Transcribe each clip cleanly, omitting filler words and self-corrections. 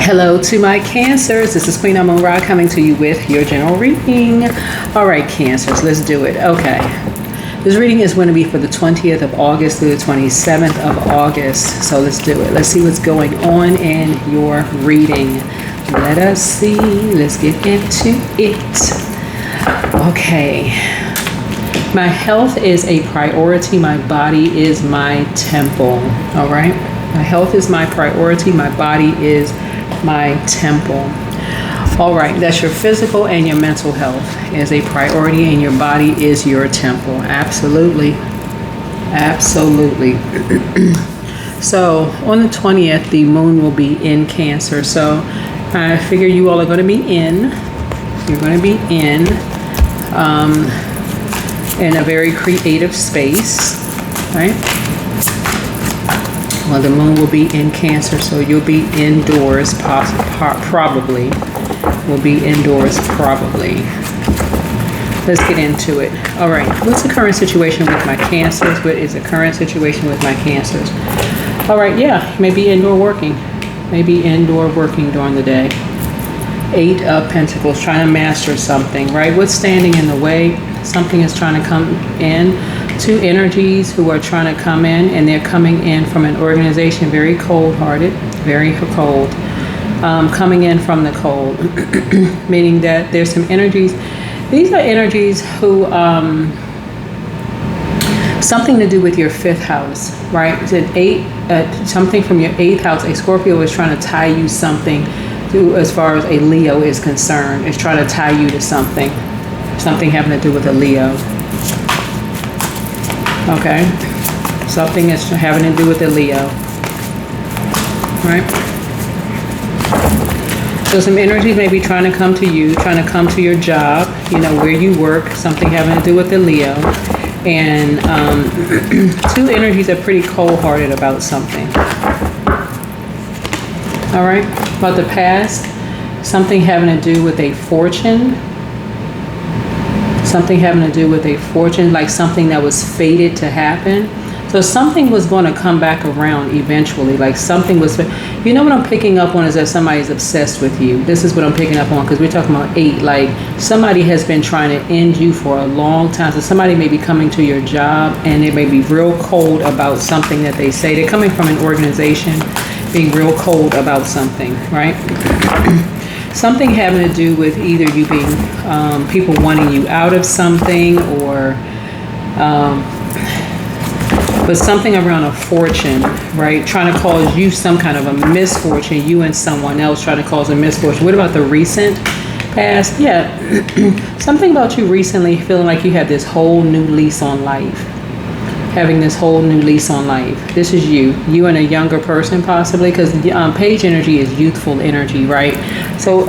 Hello to my Cancers. This is Queen Amun Ra coming to you with your general reading. All right, Cancers, let's do it. Okay. This reading is going to be for the 20th of August through the 27th of August. So let's do it. Let's see what's going on in your reading. Let us see. Let's get into it. Okay. My health is a priority. My body is my temple. All right. My health is my priority. My body is my temple. All right, that's your physical and your mental health is a priority, and your body is your temple. Absolutely. Absolutely. So on the 20th, the moon will be in Cancer. So I figure you all are going to be in. You're going to be in a very creative space, right? Well, the moon will be in Cancer, so you'll be indoors, probably. Will be indoors, probably. Let's get into it. All right, what's the current situation with my Cancers? What is the current situation with my Cancers? All right, yeah, maybe indoor working. Maybe indoor working during the day. 8 of Pentacles, trying to master something, right? What's standing in the way? Something is trying to come in. 2 energies who are trying to come in, and they're coming in from an organization very cold-hearted, very cold, coming in from the cold, meaning that there's some energies. These are energies who, something to do with your 5th house, right? It's an something from your 8th house. A Scorpio is trying to tie you something to, as far as a Leo is concerned, is trying to tie you to something having to do with a Leo. Okay, something that's having to do with the Leo, right? So some energies may be trying to come to you, trying to come to your job, you know, where you work, something having to do with the Leo. And 2 energies are pretty cold-hearted about something. All right, about the past, something having to do with a fortune. Something having to do with a fortune, like something that was fated to happen. So something was going to come back around eventually, like something was, you know what I'm picking up on is that somebody's obsessed with you. This is what I'm picking up on, because we're talking about 8, like somebody has been trying to end you for a long time. So somebody may be coming to your job and they may be real cold about something that they say. They're coming from an organization being real cold about something, right? Something having to do with either you being, people wanting you out of something, or, but something around a fortune, right? Trying to cause you some kind of a misfortune, you and someone else trying to cause a misfortune. What about the recent past? Yeah, something about you recently feeling like you have this whole new lease on life. Having this whole new lease on life. This is you and a younger person possibly, because page energy is youthful energy, right? So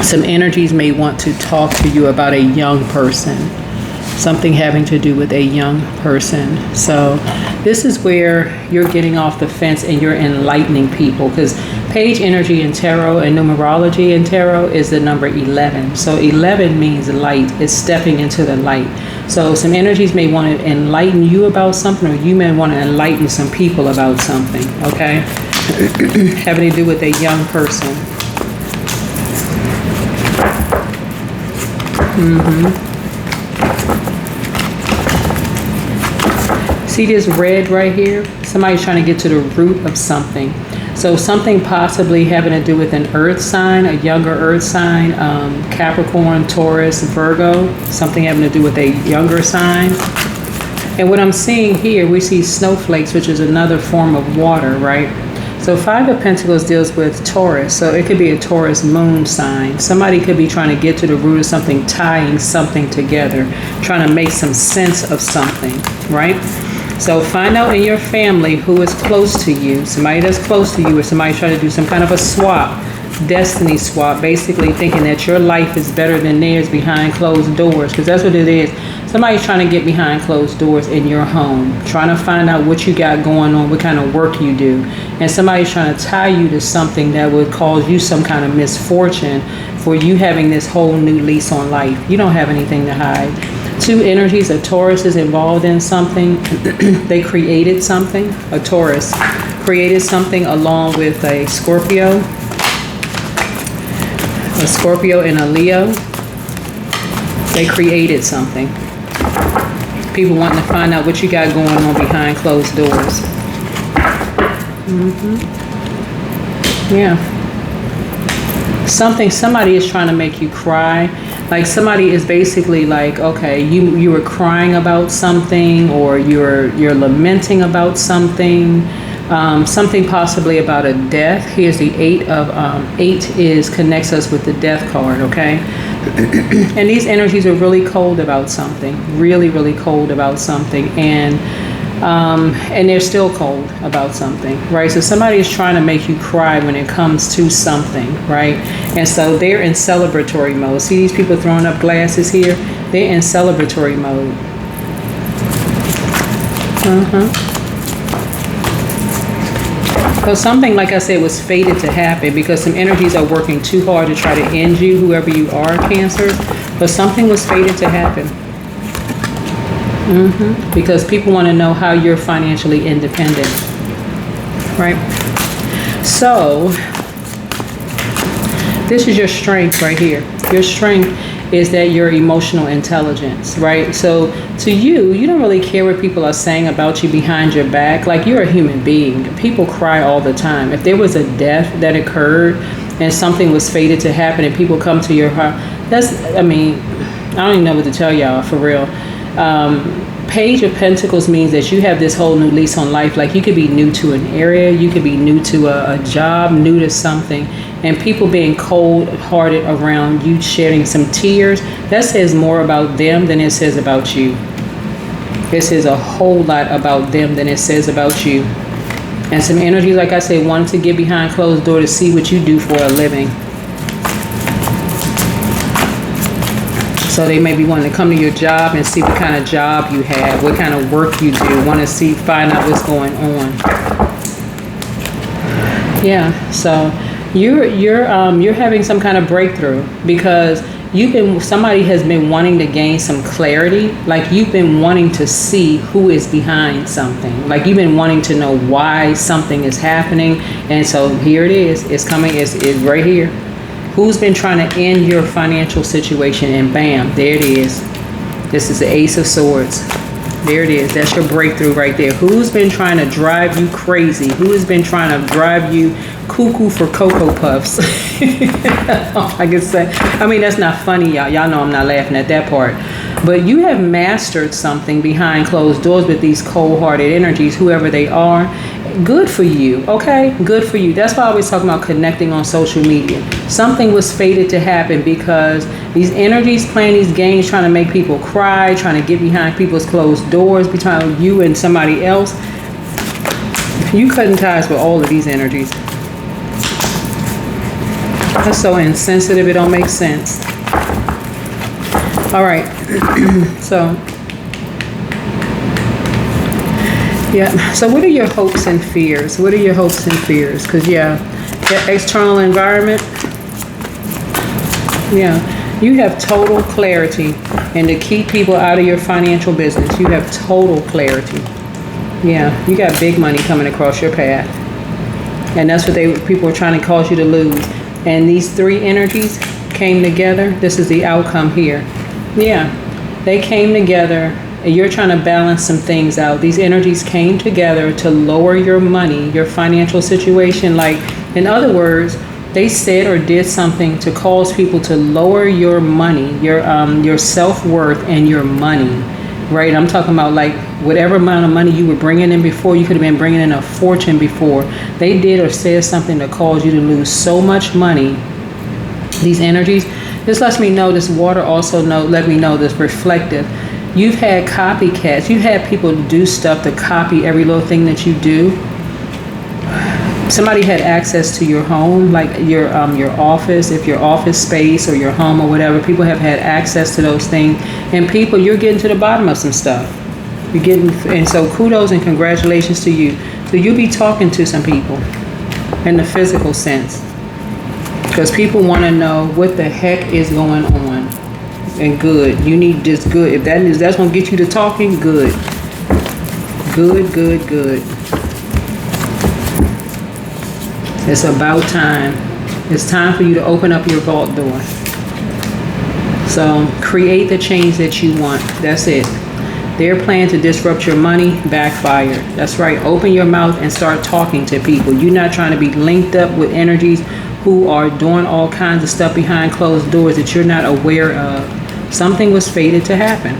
some energies may want to talk to you about a young person, something having to do with a young person. So this is where you're getting off the fence and you're enlightening people, because page energy in tarot and numerology in tarot is the number 11. So 11 means light. It's stepping into the light. So some energies may want to enlighten you about something, or you may want to enlighten some people about something, okay? Having to do with a young person. See this red right here? Somebody's trying to get to the root of something. So something possibly having to do with an earth sign, a younger earth sign, Capricorn, Taurus, Virgo, something having to do with a younger sign. And what I'm seeing here, we see snowflakes, which is another form of water, right? So 5 of Pentacles deals with Taurus. So it could be a Taurus moon sign. Somebody could be trying to get to the root of something, tying something together, trying to make some sense of something, right? So find out in your family who is close to you, somebody that's close to you, or somebody trying to do some kind of a swap, destiny swap, basically thinking that your life is better than theirs behind closed doors, because that's what it is. Somebody's trying to get behind closed doors in your home, trying to find out what you got going on, what kind of work you do. And somebody's trying to tie you to something that would cause you some kind of misfortune for you having this whole new lease on life. You don't have anything to hide. 2 energies, a Taurus is involved in something. They created something. A Taurus created something along with a Scorpio and a Leo. They created something. People wanting to find out what you got going on behind closed doors. Yeah. Somebody is trying to make you cry. Like somebody is basically like, okay, you were crying about something, or you're lamenting about something. Something possibly about a death. Here's the 8 connects us with the death card, okay? And these energies are really cold about something, really, really cold about something, and they're still cold about something, right? So somebody is trying to make you cry when it comes to something, right? And so they're in celebratory mode. See these people throwing up glasses here? They're in celebratory mode. So something, like I said, was fated to happen because some energies are working too hard to try to end you, whoever you are, Cancers. But something was fated to happen. Because people want to know how you're financially independent. Right? So, this is your strength right here. Your strength is that your emotional intelligence, right? So to you don't really care what people are saying about you behind your back. Like, you're a human being. People cry all the time. If there was a death that occurred and something was fated to happen and people come to your heart, I don't even know what to tell y'all, for real. Page of Pentacles means that you have this whole new lease on life. Like, you could be new to an area, you could be new to a job, new to something, and people being cold-hearted around you, shedding some tears. That says more about them than it says about you. It says a whole lot about them than it says about you. And some energy, like I said, wanting to get behind closed door to see what you do for a living. So they may be wanting to come to your job and see what kind of job you have, what kind of work you do, want to find out what's going on. Yeah, so you're having some kind of breakthrough because somebody has been wanting to gain some clarity. Like, you've been wanting to see who is behind something. Like, you've been wanting to know why something is happening. And so here it is. It's coming. It's right here. Who's been trying to end your financial situation? And bam, there it is. This is the Ace of Swords. There it is. That's your breakthrough right there. Who's been trying to drive you crazy? Who has been trying to drive you cuckoo for Cocoa Puffs? I could say. I mean, that's not funny, y'all. Y'all know I'm not laughing at that part. But you have mastered something behind closed doors with these cold-hearted energies, whoever they are. Good for you, okay? Good for you. That's why I always talk about connecting on social media. Something was fated to happen because these energies playing these games, trying to make people cry, trying to get behind people's closed doors, between you and somebody else. You cutting ties with all of these energies. That's so insensitive, it don't make sense. All right, so, yeah, so what are your hopes and fears? What are your hopes and fears? Because, yeah, the external environment, yeah, you have total clarity. And to keep people out of your financial business, you have total clarity. Yeah, you got big money coming across your path. And that's what people are trying to cause you to lose. And these 3 energies came together. This is the outcome here. Yeah, they came together, and you're trying to balance some things out. These energies came together to lower your money, your financial situation. Like, in other words, they said or did something to cause people to lower your money, your self-worth and your money, right? I'm talking about, like, whatever amount of money you were bringing in before, you could have been bringing in a fortune before. They did or said something to cause you to lose so much money. These energies, this lets me know, this water also let me know this reflective. You've had copycats. You've had people do stuff to copy every little thing that you do. Somebody had access to your home, like your office, if your office space or your home or whatever. People have had access to those things. And people, you're getting to the bottom of some stuff. And so kudos and congratulations to you. So you'll be talking to some people in the physical sense. Because people want to know what the heck is going on. And good. You need this good. If that's going to get you to talking, good. Good, good, good. It's about time. It's time for you to open up your vault door. So create the change that you want. That's it. Their plan to disrupt your money backfired. That's right. Open your mouth and start talking to people. You're not trying to be linked up with energies who are doing all kinds of stuff behind closed doors that you're not aware of. Something was fated to happen.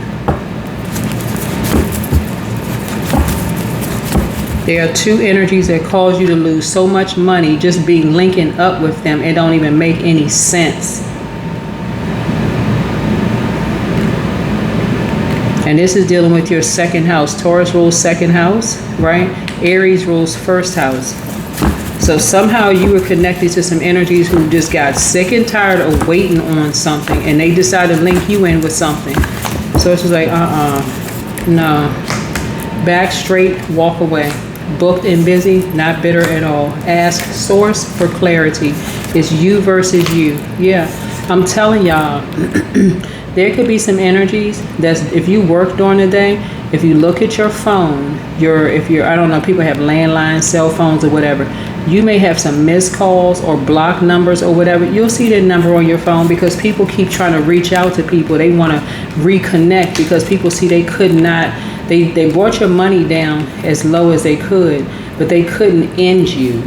There are two energies that cause you to lose so much money just being linking up with them. It don't even make any sense. And this is dealing with your second house. Taurus rules second house, right? Aries rules first house. So somehow you were connected to some energies who just got sick and tired of waiting on something, and they decided to link you in with something. So it's just like, no. Back straight, walk away. Booked and busy, not bitter at all. Ask source for clarity. It's you versus you. Yeah, I'm telling y'all. There could be some energies that's, if you work during the day, if you look at your phone, if you're, I don't know, people have landlines, cell phones or whatever, you may have some missed calls or blocked numbers or whatever. You'll see that number on your phone because people keep trying to reach out to people. They want to reconnect because people see they could not, they brought your money down as low as they could, but they couldn't end you.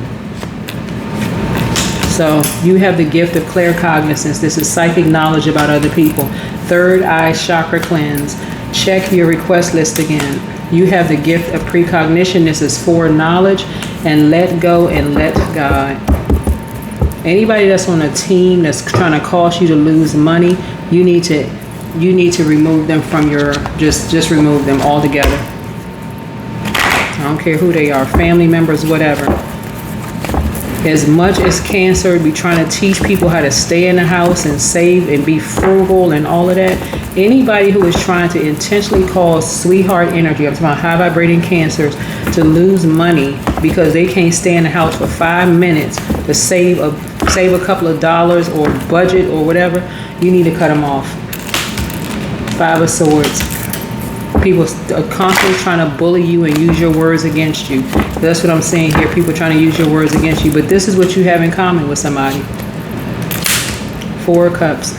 So you have the gift of claircognizance. This is psychic knowledge about other people. Third eye chakra cleanse. Check your request list again. You have the gift of precognition. This is foreknowledge and let go and let God. Anybody that's on a team that's trying to cause you to lose money, you need to remove them from your, just remove them altogether. I don't care who they are, family members, whatever. As much as Cancer be trying to teach people how to stay in the house and save and be frugal and all of that, anybody who is trying to intentionally cause sweetheart energy, I'm talking about high vibrating Cancers, to lose money because they can't stay in the house for 5 minutes to save a couple of dollars or budget or whatever, you need to cut them off. Five of Swords. People are constantly trying to bully you and use your words against you. That's what I'm saying here. People trying to use your words against you. But this is what you have in common with somebody. Four of Cups.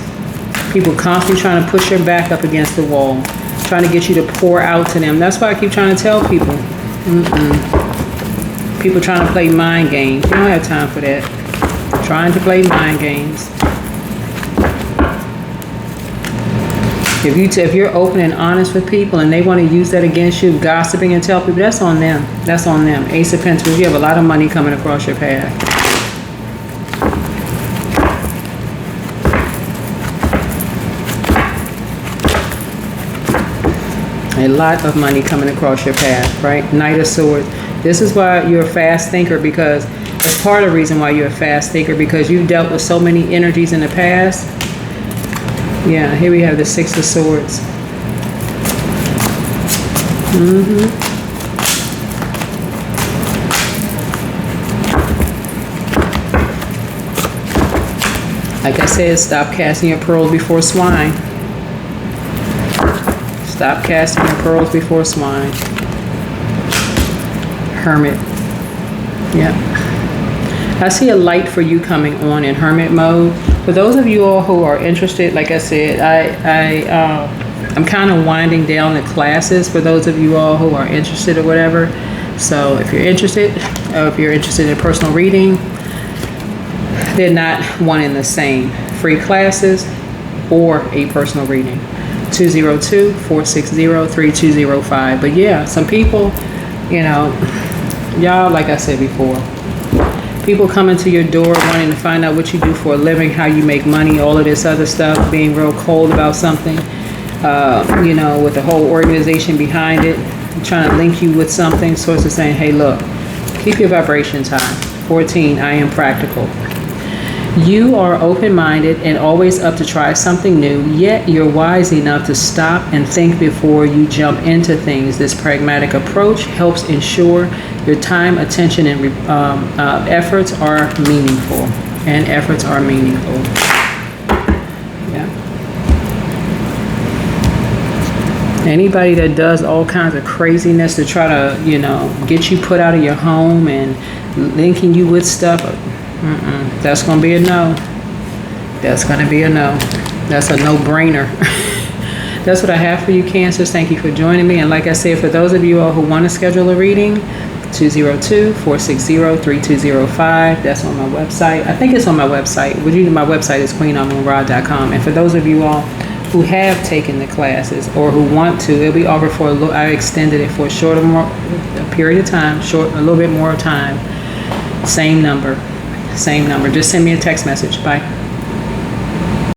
People constantly trying to push your back up against the wall. Trying to get you to pour out to them. That's why I keep trying to tell people. People trying to play mind games. You don't have time for that. Trying to play mind games. If you're open and honest with people and they want to use that against you, gossiping and tell people, that's on them. That's on them. Ace of Pentacles, you have a lot of money coming across your path. A lot of money coming across your path, right? Knight of Swords. This is why you're a fast thinker, because it's part of the reason why you're a fast thinker, because you've dealt with so many energies in the past. Yeah, here we have the Six of Swords. Like I said, stop casting your pearls before swine. Stop casting your pearls before swine. Hermit. Yeah. I see a light for you coming on in Hermit mode. For those of you all who are interested, like I said, I'm kind of winding down the classes for those of you all who are interested or whatever. So if you're interested, or if you're interested in personal reading, they're not one and the same. Free classes or a personal reading. 202-460-3205. But yeah, some people, you know, y'all, like I said before, people coming to your door wanting to find out what you do for a living, how you make money, all of this other stuff, being real cold about something, you know, with the whole organization behind it, trying to link you with something. Sources saying, hey, look, keep your vibrations high. 14, I am practical. You are open-minded and always up to try something new, yet you're wise enough to stop and think before you jump into things. This pragmatic approach helps ensure your time, attention, and efforts are meaningful. Yeah. Anybody that does all kinds of craziness to try to, you know, get you put out of your home and linking you with stuff, That's going to be a no. That's going to be a no. That's a no-brainer. That's what I have for you, Cancers. Thank you for joining me. And like I said, for those of you all who want to schedule a reading, 202-460-3205. That's on my website. I think it's on my website. My website is queenamunra.com. And for those of you all who have taken the classes or who want to, it'll be offered for I extended it for a period of time, a little bit more time. Same number. Just send me a text message. Bye.